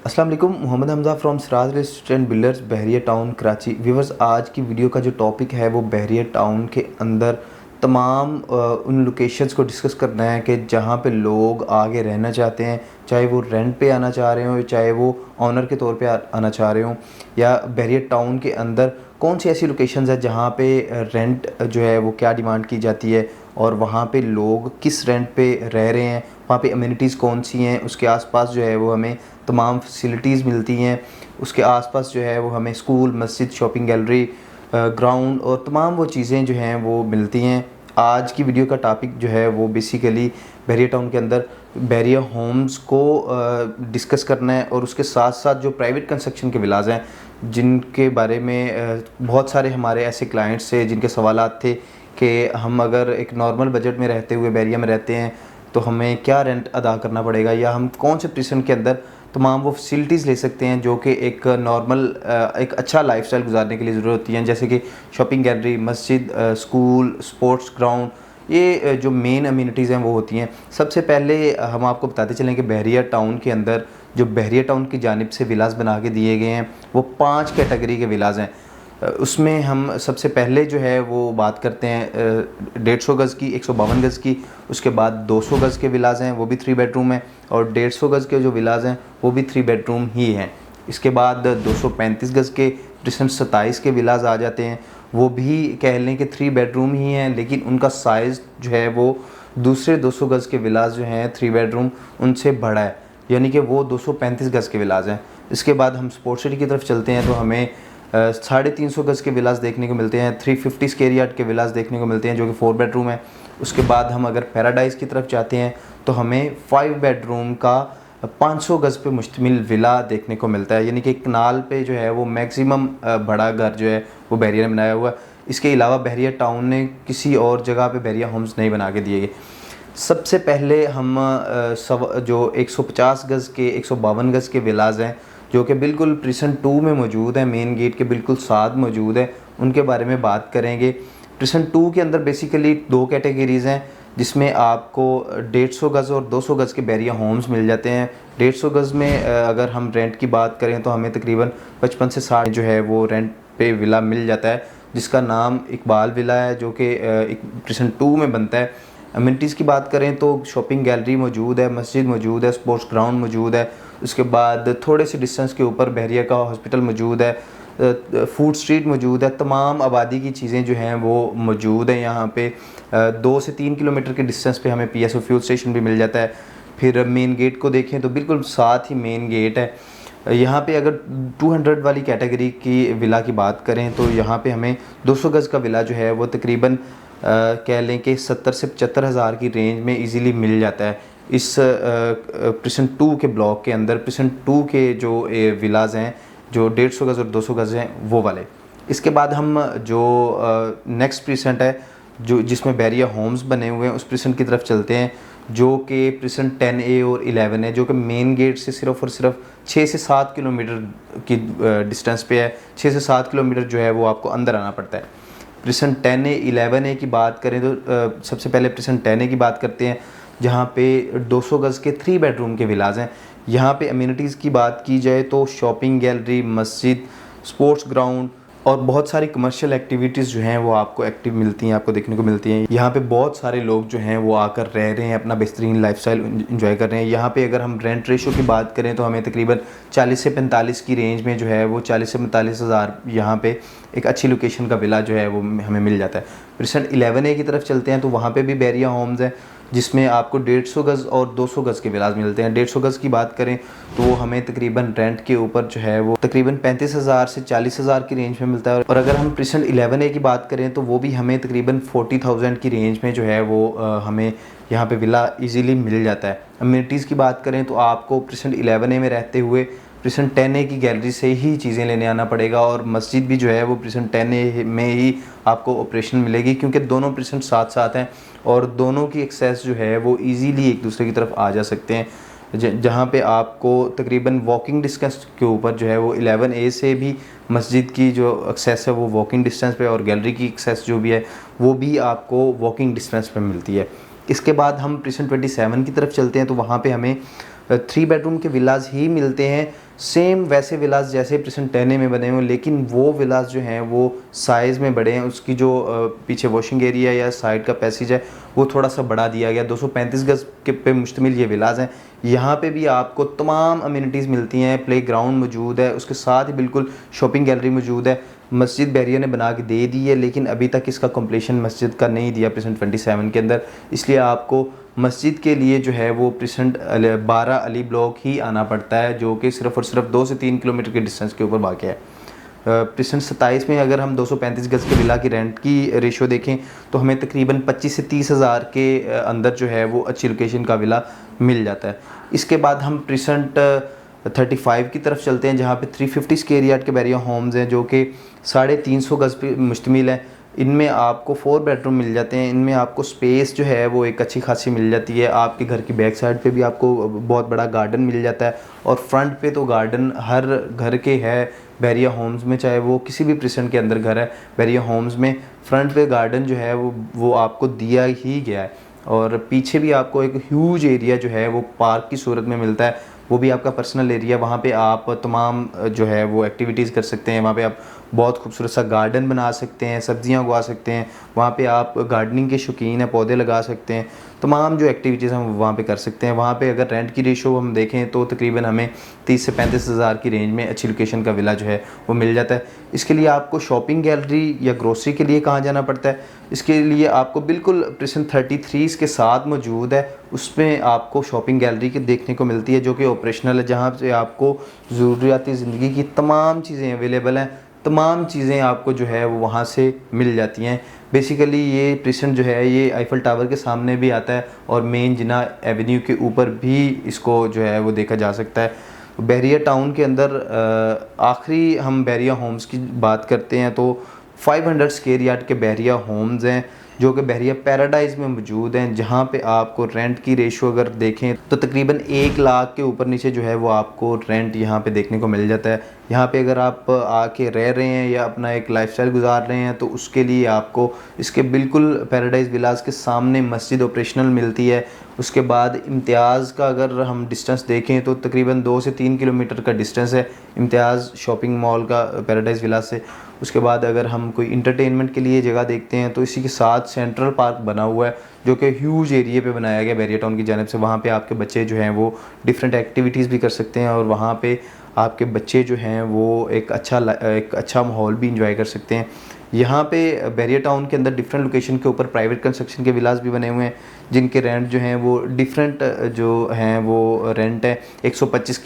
अस्सलाम वालेकुम, Mohammad Hamza from Siraj real estate and builders Bahria town Karachi. Viewers, आज की वीडियो का जो टॉपिक है वो बहरिया टाउन के अंदर तमाम उन लोकेशंस को डिस्कस करना है कि जहाँ पे लोग आगे रहना चाहते हैं, चाहे वो रेंट पे आना चाह रहे हो, चाहे वो ऑनर के तौर पे आना चाह रहे हो, या बहरिया टाउन के अंदर कौन सी ऐसी लोकेशंस है जहाँ पे रेंट जो है वो क्या डिमांड की जाती है और वहाँ पे लोग किस रेंट पे रह रहे हैं, वहाँ पे अम्यूनिटीज़ कौन सी हैं, उसके आसपास जो है वो हमें तमाम फैसिलिटीज़ मिलती हैं, उसके आसपास जो है वो हमें स्कूल, मस्जिद, शॉपिंग गैलरी, ग्राउंड और तमाम वो चीज़ें जो हैं वो मिलती हैं। आज की वीडियो का टॉपिक जो है वो बेसिकली बहरिया टाउन के अंदर बहरिया होम्स को डिस्कस करना है और उसके साथ साथ जो प्राइवेट कंस्ट्रक्शन के विलाज हैं जिनके बारे में बहुत सारे हमारे ऐसे क्लाइंट्स से जिनके सवालात थे कि हम अगर एक नॉर्मल बजट में रहते हुए बहरिया में रहते हैं तो हमें क्या रेंट अदा करना पड़ेगा, या हम कौन से प्रीसेंट के अंदर तमाम वो फैसिलिटीज़ ले सकते हैं जो कि एक नॉर्मल एक अच्छा लाइफस्टाइल गुजारने के लिए ज़रूरत होती हैं, जैसे कि शॉपिंग गैलरी, मस्जिद, स्कूल, स्पोर्ट्स ग्राउंड। ये जो मेन अम्यूनिटीज़ हैं वो होती हैं। सबसे पहले हम आपको बताते चलें कि बहरिया टाउन के अंदर जो बहरिया टाउन की जानिब से विलास बना के दिए गए हैं वो 5 कैटेगरी के विलास हैं। उसमें हम सबसे पहले जो है वो बात करते हैं 150 गज़ की, 152 गज़ की, उसके बाद 200 गज़ के विलास हैं वो भी 3 बेडरूम हैं, और 150 गज़ के जो विलास हैं वो भी 3 बेडरूम ही हैं। इसके बाद 235 गज़ के डिसेंट 27 के विलास आ जाते हैं, वो भी कह लें कि 3 बेडरूम ही हैं, लेकिन उनका साइज़ जो है वो दूसरे 200 गज़ के विलास जो हैं 3 बेडरूम उनसे बड़ा है, यानी कि वो 235 गज़ के विलास हैं। इसके बाद हम स्पोर्ट्स सिटी की तरफ चलते हैं तो हमें 350 गज़ के विलास देखने को मिलते हैं, 350 स्क्वायर यार्ड के विलास देखने को मिलते हैं जो कि 4 बेडरूम है। उसके बाद हम अगर पैराडाइज़ की तरफ जाते हैं तो हमें 5 बेडरूम का 500 गज़ पे मुश्तमिल विला देखने को मिलता है, यानी कि कनाल पे जो है वो मैक्सिमम बड़ा घर जो है वो बहरिया ने बनाया हुआ है। इसके अलावा बहरिया टाउन ने किसी और जगह पे बहरिया होम्स नहीं बना के दिए गए। सबसे पहले हम जो 150 गज़ के, 152 गज़ के विलास हैं जो कि बिल्कुल प्रीसन 2 में मौजूद है, मेन गेट के बिल्कुल साथ मौजूद है, उनके बारे में बात करेंगे। प्रीसन 2 के अंदर बेसिकली 2 कैटेगरीज़ हैं जिसमें आपको 150 गज़ और 200 गज़ के बहरिया होम्स मिल जाते हैं। 150 गज़ में अगर हम रेंट की बात करें तो हमें तकरीबन 55 से 60 जो है वो रेंट पे विला मिल जाता है, जिसका नाम इकबाल विला है जो कि प्रीसन 2 में बनता है। अम्यूनिटीज़ की बात करें तो शॉपिंग गैलरी मौजूद है, मस्जिद मौजूद है, स्पोर्ट्स ग्राउंड मौजूद है। उसके बाद थोड़े से डिस्टेंस के ऊपर बहरिया का हॉस्पिटल मौजूद है, फूड स्ट्रीट मौजूद है, तमाम आबादी की चीज़ें जो हैं वो मौजूद हैं यहाँ पे। 2 से 3 किलोमीटर के डिस्टेंस पे हमें PSO फ्यूल स्टेशन भी मिल जाता है। फिर मेन गेट को देखें तो बिल्कुल साथ ही मेन गेट है। यहाँ पे अगर 200 वाली कैटेगरी की विला की बात करें तो यहाँ पे हमें 200 गज़ का विला जो है वो तकरीबन कह लें कि 70 से 75 हज़ार की रेंज में इजीली मिल जाता है। इस प्रीसन 2 के ब्लॉक के अंदर प्रीसन 2 के जो विलाज हैं जो 150 गज़ और 200 गज़ हैं वो वाले। इसके बाद हम जो नेक्स्ट प्रीसेंट है जो जिसमें बहरिया होम्स बने हुए हैं उस प्रीसेंट की तरफ चलते हैं, जो कि प्रीसेंट 10A और 11 है, जो कि मेन गेट से सिर्फ़ और सिर्फ 6 से 7 किलोमीटर की डिस्टेंस पे है। 6 से 7 किलोमीटर जो है वो आपको अंदर आना पड़ता है। प्रीसेंट 10A 11A की बात करें तो सबसे पहले प्रीसेंट 10A की बात करते हैं, जहाँ पे 200 गज़ के 3 बेडरूम के विलाज हैं। यहाँ पे अम्यूनिटीज़ की बात की जाए तो शॉपिंग गैलरी, मस्जिद, स्पोर्ट्स ग्राउंड और बहुत सारी कमर्शियल एक्टिविटीज़ जो हैं वो आपको एक्टिव मिलती हैं, आपको देखने को मिलती हैं। यहाँ पे बहुत सारे लोग जो हैं वो आकर रह रहे हैं, अपना बेहतरीन लाइफस्टाइल एंजॉय कर रहे हैं। यहाँ पे अगर हम रेंट रेशो की बात करें तो हमें तकरीबन 40 से 45 की रेंज में जो है वो 40 से 45 हज़ार यहाँ पे एक अच्छी लोकेशन का विला जो है वो हमें मिल जाता है। प्रीसेंट 11A की तरफ चलते हैं तो वहाँ पे भी बहरिया होम्स हैं जिसमें आपको 150 गज़ और 200 गज़ के विलास मिलते हैं। 150 गज़ की बात करें तो वो हमें तकरीबन रेंट के ऊपर जो है वो तकरीबन 35 हज़ार से 40 हज़ार की रेंज में मिलता है, और अगर हम प्रीसेंट 11A की बात करें तो वो भी हमें तकरीबन 40,000 की रेंज में जो है वो हमें यहाँ पे विला इजीली मिल जाता है। अम्यूनिटीज़ की बात करें तो आपको प्रीसेंट 11A में रहते हुए प्रीसेंट 10A की गैलरी से ही चीज़ें लेने आना पड़ेगा, और मस्जिद भी जो है वो प्रीसेंट 10A में ही आपको ऑपरेशन मिलेगी, क्योंकि दोनों प्रीसेंट साथ साथ हैं और दोनों की एक्सेस जो है वो इजीली एक दूसरे की तरफ आ जा सकते हैं। जहाँ पे आपको तकरीबन वॉकिंग डिस्टेंस के ऊपर जो है वो 11A से भी मस्जिद की जो एक्सेस है वो वॉकिंग डिस्टेंस पे, और गैलरी की एक्सेस जो भी है वो भी आपको वॉकिंग डिस्टेंस पे मिलती है। इसके बाद हम प्रीसेंट 27 की तरफ चलते हैं तो वहाँ पे हमें 3 बेडरूम के विलाज ही मिलते हैं, सेम वैसे विलाज जैसे प्रेजेंट 10A में बने हुए, लेकिन वो विलाज जो हैं वो साइज़ में बड़े हैं। उसकी जो पीछे वॉशिंग एरिया या साइड का पैसेज है वो थोड़ा सा बढ़ा दिया गया। 235 गज के पे मुश्तमिल ये विलाज हैं। यहाँ पे भी आपको तमाम अम्यूनिटीज़ मिलती हैं, प्ले ग्राउंड मौजूद है, उसके साथ ही बिल्कुल शॉपिंग गैलरी मौजूद है। मस्जिद बहरिया ने बना के दे दी है, लेकिन अभी तक इसका कंप्लीशन मस्जिद का नहीं दिया प्रेजेंट 27 के अंदर, इसलिए आपको मस्जिद के लिए जो है वो प्रेजेंट 12 अली ब्लॉक ही आना पड़ता है, जो कि सिर्फ़ और सिर्फ 2 से 3 किलोमीटर के डिस्टेंस के ऊपर वाक़ है। प्रेजेंट 27 में अगर हम 235 गज़ के विला की रेंट की रेशो देखें तो हमें तकरीबन 25 से 30 हज़ार के अंदर जो है वो अच्छी लोकेशन का विला मिल जाता है। इसके बाद हम प्रेजेंट 35 की तरफ चलते हैं, जहाँ पे 350 स्क्वायर यार्ड के बैरिया होम्स हैं, जो कि 350 गज़ पे मुश्तमिल है। इनमें आपको 4 बेडरूम मिल जाते हैं। इनमें आपको स्पेस जो है वो एक अच्छी खासी मिल जाती है। आपके घर की बैक साइड पे भी आपको बहुत बड़ा गार्डन मिल जाता है, और फ्रंट पे तो गार्डन हर घर के है बैरिया होम्स में, चाहे वो किसी भी प्रेजेंट के अंदर घर है। बैरिया होम्स में फ्रंट पे गार्डन जो है वो आपको दिया ही गया है, और पीछे भी आपको एक ह्यूज एरिया जो है वो पार्क की सूरत में मिलता है, वो भी आपका पर्सनल एरिया। वहाँ पे आप तमाम जो है वो एक्टिविटीज़ कर सकते हैं। वहाँ पे आप बहुत खूबसूरत सा गार्डन बना सकते हैं, सब्जियां उगा सकते हैं। वहाँ पे आप गार्डनिंग के शौकीन हैं, पौधे लगा सकते हैं। तमाम जो एक्टिविटीज़ हम वहाँ पे कर सकते हैं। वहाँ पे अगर रेंट की रेशो हम देखें तो तकरीबन हमें 30 से 35 हज़ार की रेंज में अच्छी लोकेशन का विला जो है वो मिल जाता है। इसके लिए आपको शॉपिंग गैलरी या ग्रोसरी के लिए कहाँ जाना पड़ता है? इसके लिए आपको बिल्कुल प्रेजेंट 33 के साथ मौजूद है, उसमें आपको शॉपिंग गैलरी के देखने को मिलती है, जो कि ऑपरेशनल है, जहाँ से आपको ज़रूरियाती ज़िंदगी की तमाम चीज़ें अवेलेबल हैं। तमाम चीज़ें आपको जो है वो वहाँ से मिल जाती हैं। बेसिकली ये प्रेजेंट जो है ये आईफल टावर के सामने भी आता है, और मेन जिना एवेन्यू के ऊपर भी इसको जो है वो देखा जा सकता है। बहरिया टाउन के अंदर आखिरी हम बहरिया होम्स की बात करते हैं तो 500 स्क्वायर यार्ड के बहरिया होम्स हैं, जो कि बहरिया पैराडाइज़ में मौजूद हैं, जहाँ पे आपको रेंट की रेशो अगर देखें तो तकरीबन 1 लाख के ऊपर नीचे जो है वो आपको रेंट यहाँ पे देखने को मिल जाता है। यहाँ पे अगर आप आके रह रहे हैं या अपना एक लाइफस्टाइल गुजार रहे हैं तो उसके लिए आपको इसके बिल्कुल पैराडाइज़ विलास के सामने मस्जिद ऑपरेशनल मिलती है। उसके बाद इम्तियाज़ का अगर हम डिस्टेंस देखें तो तकरीबन 2 से 3 किलोमीटर का डिस्टेंस है इम्तियाज़ शॉपिंग मॉल का पैराडाइज़ विलास से। उसके बाद अगर हम कोई इंटरटेनमेंट के लिए जगह देखते हैं तो इसी के साथ सेंट्रल पार्क बना हुआ है, जो कि ह्यूज एरिया पे बनाया गया बहरिया टाउन की जानिब से। वहाँ पे आपके बच्चे जो हैं वो डिफरेंट एक्टिविटीज़ भी कर सकते हैं, और वहाँ पे आपके बच्चे जो हैं वो एक अच्छा माहौल भी इंजॉय कर सकते हैं। यहाँ पे बहरिया टाउन के अंदर डिफरेंट लोकेशन के ऊपर प्राइवेट कंस्ट्रक्शन के विलास भी बने हुए हैं, जिनके रेंट जो हैं वो डिफरेंट जो हैं वो रेंट है। 125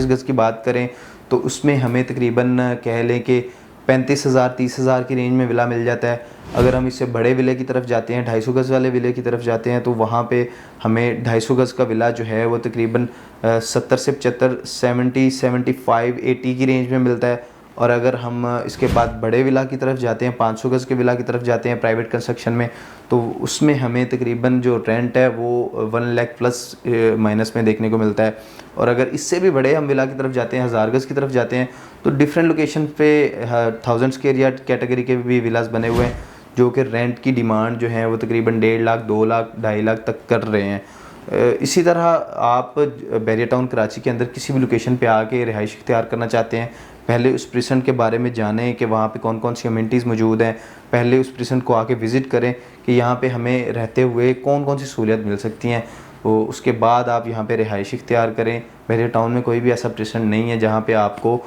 गज़ की बात करें तो उसमें हमें तकरीबन कह लें कि 35,000 30,000 की रेंज में विला मिल जाता है। अगर हम इससे बड़े विले की तरफ जाते हैं, 250 गज़ वाले विले की तरफ जाते हैं, तो वहाँ पे हमें 250 गज़ का विला जो है वो तकरीबन 70 से 75 70 75 80 की रेंज में मिलता है। और अगर हम इसके बाद बड़े विला की तरफ जाते हैं, 500 गज़ के विला की तरफ जाते हैं प्राइवेट कंस्ट्रक्शन में, तो उसमें हमें तकरीबन जो रेंट है वो 1 लाख प्लस माइनस में देखने को मिलता है। और अगर इससे भी बड़े हम विला की तरफ जाते हैं, 1000 गज़ की तरफ जाते हैं, तो डिफरेंट लोकेशन पे 1000 स्क्वायर यार्ड कैटेगरी के भी विलास बने हुए हैं, जो कि रेंट की डिमांड जो है वो तकरीबन 1.5 लाख 2 लाख 2.5 लाख तक कर रहे हैं। इसी तरह आप बहरिया टाउन कराची के अंदर किसी भी लोकेशन पे आके रिहाइश इख्तियार करना चाहते हैं, पहले उस प्रेजेंट के बारे में जानें कि वहाँ पे कौन कौन सी अमेनिटीज़ मौजूद हैं। पहले उस प्रेजेंट को आके विज़िट करें कि यहाँ पे हमें रहते हुए कौन कौन सी सहूलियत मिल सकती हैं, तो उसके बाद आप यहाँ पे रिहाइश इख्तियार करें। बहरिया टाउन में कोई भी ऐसा प्रेजेंट नहीं है जहाँ पे आपको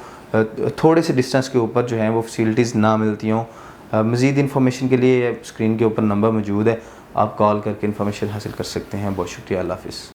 थोड़े से डिस्टेंस के ऊपर जो हैं वो फैसिलिटीज़ ना मिलती हों। मज़ीद इन्फॉर्मेशन के लिए स्क्रीन के ऊपर नंबर मौजूद है, आप कॉल करके इन्फॉर्मेशन हासिल कर सकते हैं। बहुत शुक्रिया, अल्लाह हाफ़िज़।